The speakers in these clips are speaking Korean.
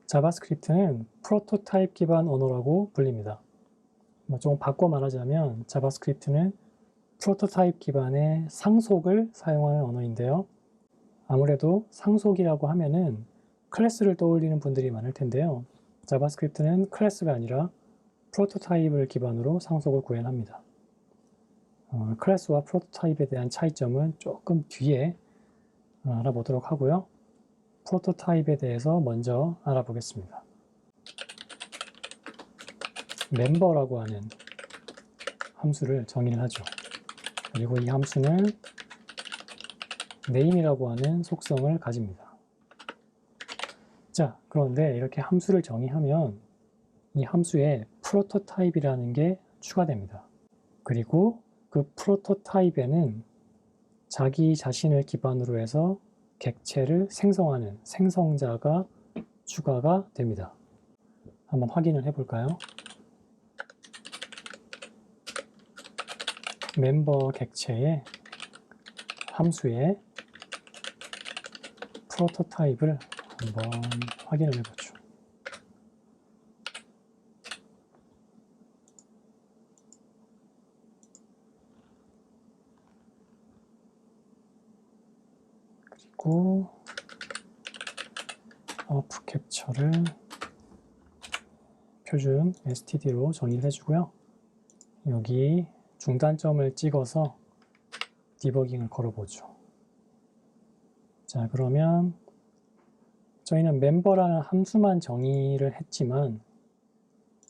자바스크립트는 프로토타입 기반 언어라고 불립니다. 조금 바꿔 말하자면 자바스크립트는 프로토타입 기반의 상속을 사용하는 언어인데요. 아무래도 상속이라고 하면은 클래스를 떠올리는 분들이 많을 텐데요. 자바스크립트는 클래스가 아니라 프로토타입을 기반으로 상속을 구현합니다. 클래스와 프로토타입에 대한 차이점은 조금 뒤에 알아보도록 하고요. 프로토타입에 대해서 먼저 알아보겠습니다. 멤버라고 하는 함수를 정의를 하죠. 그리고 이 함수는 name이라고 하는 속성을 가집니다. 자, 그런데 이렇게 함수를 정의하면 이 함수에 프로토타입이라는 게 추가됩니다. 그리고 그 프로토타입에는 자기 자신을 기반으로 해서 객체를 생성하는 생성자가 추가가 됩니다. 한번 확인을 해볼까요? 멤버 객체의 함수에 프로토타입을 한번 확인을 해보죠. 그리고 어프 캡처를 표준 std로 정의를 해주고요. 여기 중단점을 찍어서 디버깅을 걸어보죠. 자, 그러면 저희는 멤버라는 함수만 정의를 했지만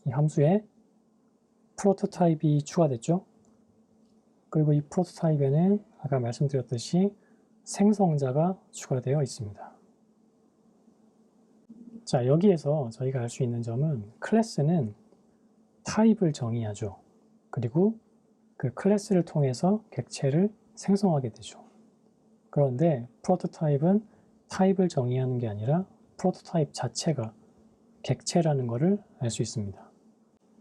이 함수에 프로토타입이 추가됐죠. 그리고 이 프로토타입에는 아까 말씀드렸듯이 생성자가 추가되어 있습니다. 자, 여기에서 저희가 알 수 있는 점은 클래스는 타입을 정의하죠. 그리고 그 클래스를 통해서 객체를 생성하게 되죠. 그런데 프로토타입은 타입을 정의하는 게 아니라 프로토타입 자체가 객체라는 것을 알 수 있습니다.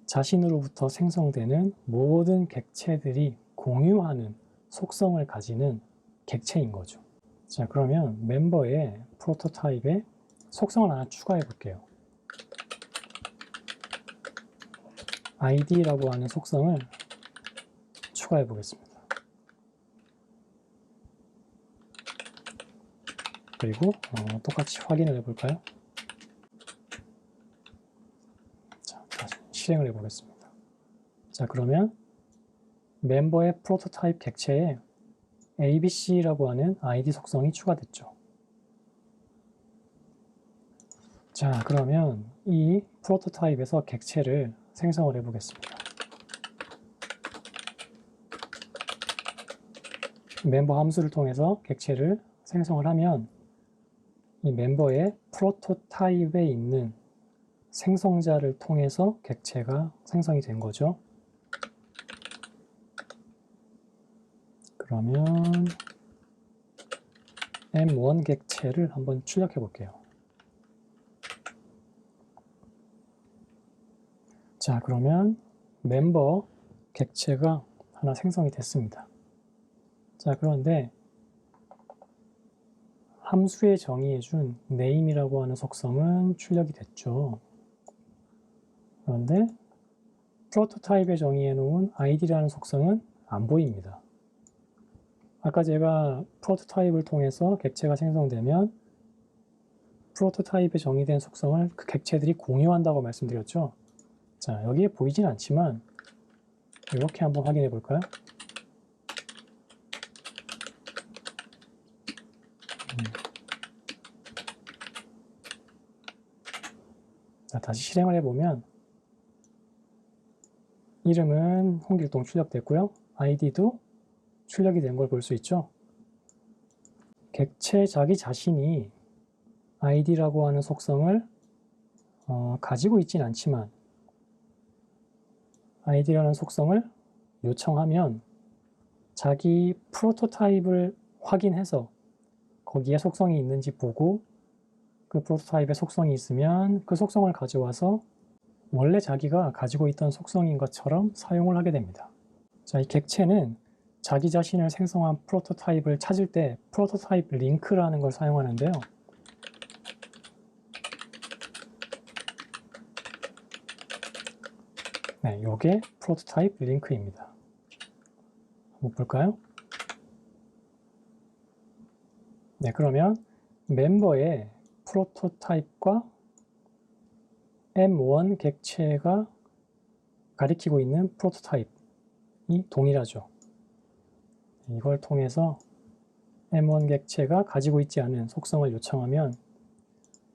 자신으로부터 생성되는 모든 객체들이 공유하는 속성을 가지는 객체인 거죠. 자, 그러면 멤버의 프로토타입에 속성을 하나 추가해 볼게요. id라고 하는 속성을 추가해 보겠습니다. 그리고 똑같이 확인을 해 볼까요? 자, 다시 실행을 해 보겠습니다. 자, 그러면 멤버의 프로토타입 객체에 abc라고 하는 id 속성이 추가됐죠. 자, 그러면 이 프로토타입에서 객체를 생성을 해 보겠습니다. 멤버 함수를 통해서 객체를 생성을 하면 이 멤버의 프로토타입에 있는 생성자를 통해서 객체가 생성이 된 거죠. 그러면 m1 객체를 한번 출력해 볼게요. 자, 그러면 멤버 객체가 하나 생성이 됐습니다. 자, 그런데 함수에 정의해준 name이라고 하는 속성은 출력이 됐죠. 그런데 프로토타입에 정의해놓은 id라는 속성은 안 보입니다. 아까 제가 프로토타입을 통해서 객체가 생성되면 프로토타입에 정의된 속성을 그 객체들이 공유한다고 말씀드렸죠. 자, 여기에 보이진 않지만 이렇게 한번 확인해 볼까요? 자, 다시 실행을 해보면 이름은 홍길동 출력됐고요. id도 출력이 된 걸 볼 수 있죠. 객체 자기 자신이 id라고 하는 속성을 가지고 있진 않지만 id라는 속성을 요청하면 자기 프로토타입을 확인해서 거기에 속성이 있는지 보고 그 프로토타입에 속성이 있으면 그 속성을 가져와서 원래 자기가 가지고 있던 속성인 것처럼 사용을 하게 됩니다. 자, 이 객체는 자기 자신을 생성한 프로토타입을 찾을 때 프로토타입 링크라는 걸 사용하는데요. 네, 요게 프로토타입 링크입니다. 한번 볼까요? 네, 그러면 멤버의 프로토타입과 M1 객체가 가리키고 있는 프로토타입이 동일하죠. 이걸 통해서 M1 객체가 가지고 있지 않은 속성을 요청하면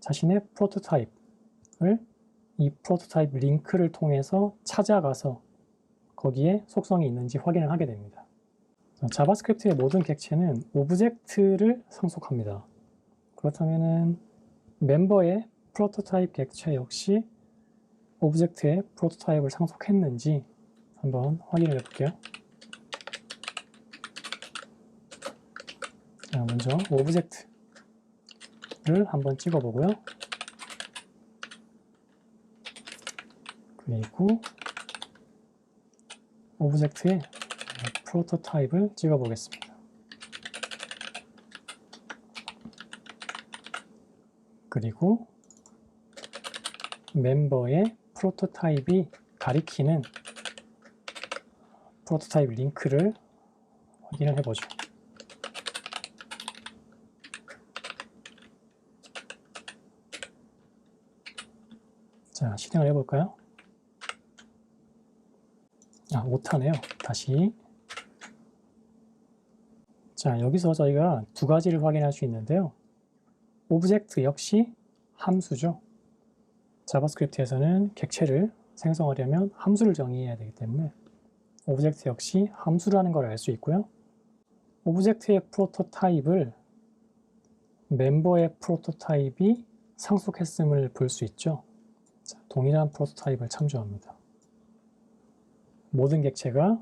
자신의 프로토타입을 이 프로토타입 링크를 통해서 찾아가서 거기에 속성이 있는지 확인을 하게 됩니다. 자바스크립트의 모든 객체는 오브젝트를 상속합니다. 그렇다면 멤버의 프로토타입 객체 역시 오브젝트의 프로토타입을 상속했는지 한번 확인을 해볼게요. 자, 먼저 오브젝트를 한번 찍어보고요. 그리고 오브젝트의 프로토타입을 찍어보겠습니다. 그리고 멤버의 프로토타입이 가리키는 프로토타입 링크를 확인을 해보죠. 자, 실행을 해볼까요? 오타네요. 다시. 자, 여기서 저희가 두 가지를 확인할 수 있는데요. 오브젝트 역시 함수죠. 자바스크립트에서는 객체를 생성하려면 함수를 정의해야 되기 때문에 오브젝트 역시 함수라는 걸 알 수 있고요. 오브젝트의 프로토타입을 멤버의 프로토타입이 상속했음을 볼 수 있죠. 자, 동일한 프로토타입을 참조합니다. 모든 객체가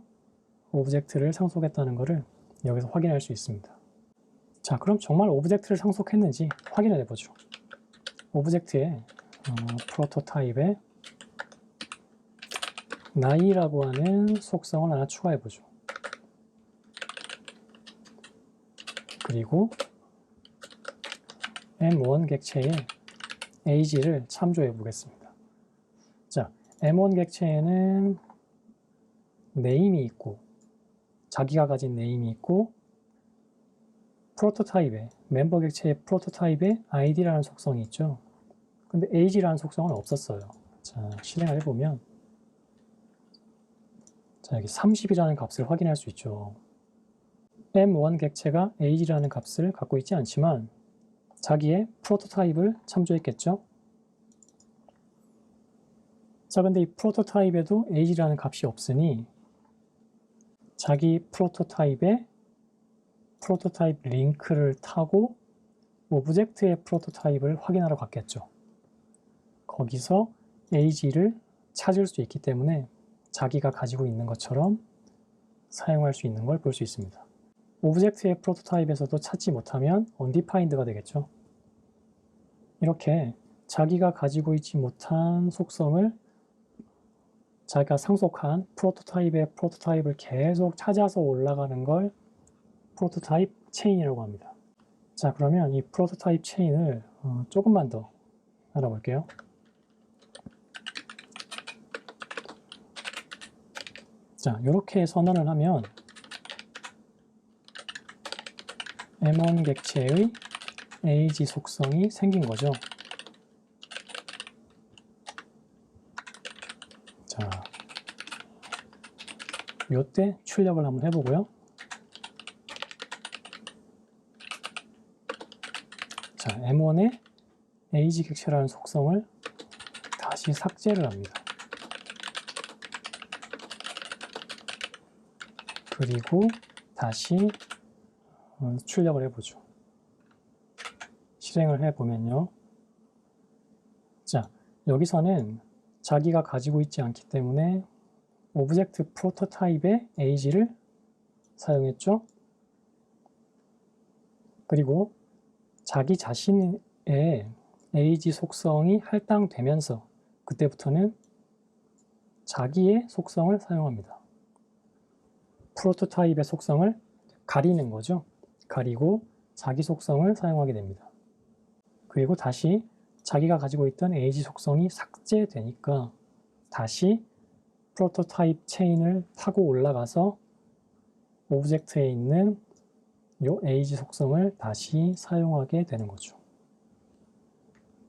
오브젝트를 상속했다는 것을 여기서 확인할 수 있습니다. 자, 그럼 정말 오브젝트를 상속했는지 확인을 해보죠. 오브젝트의 프로토타입에 나이라고 하는 속성을 하나 추가해보죠. 그리고 M1 객체의 age를 참조해 보겠습니다. 자, M1 객체에는 네임이 있고 자기가 가진 네임이 있고 프로토타입에 멤버 객체의 프로토타입에 id라는 속성이 있죠. 근데 age라는 속성은 없었어요. 자, 실행을 해보면 자, 여기 30이라는 값을 확인할 수 있죠. M1 객체가 age라는 값을 갖고 있지 않지만 자기의 프로토타입을 참조했겠죠. 자, 근데 이 프로토타입에도 age라는 값이 없으니 자기 프로토타입에 프로토타입 링크를 타고 오브젝트의 프로토타입을 확인하러 갔겠죠. 거기서 age를 찾을 수 있기 때문에 자기가 가지고 있는 것처럼 사용할 수 있는 걸 볼 수 있습니다. 오브젝트의 프로토타입에서도 찾지 못하면 undefined가 되겠죠. 이렇게 자기가 가지고 있지 못한 속성을 자기가 상속한 프로토타입의 프로토타입을 계속 찾아서 올라가는 걸 프로토타입 체인이라고 합니다. 자, 그러면 이 프로토타입 체인을 조금만 더 알아볼게요. 자, 이렇게 선언을 하면 M1 객체의 age 속성이 생긴 거죠. 자, 이때 출력을 한번 해보고요. 자, M1의 age 객체라는 속성을 다시 삭제를 합니다. 그리고 다시 출력을 해보죠. 실행을 해보면요. 자, 여기서는 자기가 가지고 있지 않기 때문에 오브젝트 프로토타입의 age를 사용했죠. 그리고 자기 자신의 age 속성이 할당되면서 그때부터는 자기의 속성을 사용합니다. 프로토타입의 속성을 가리는 거죠. 가리고 자기 속성을 사용하게 됩니다. 그리고 다시 자기가 가지고 있던 age 속성이 삭제되니까 다시 프로토타입 체인을 타고 올라가서 오브젝트에 있는 요 age 속성을 다시 사용하게 되는 거죠.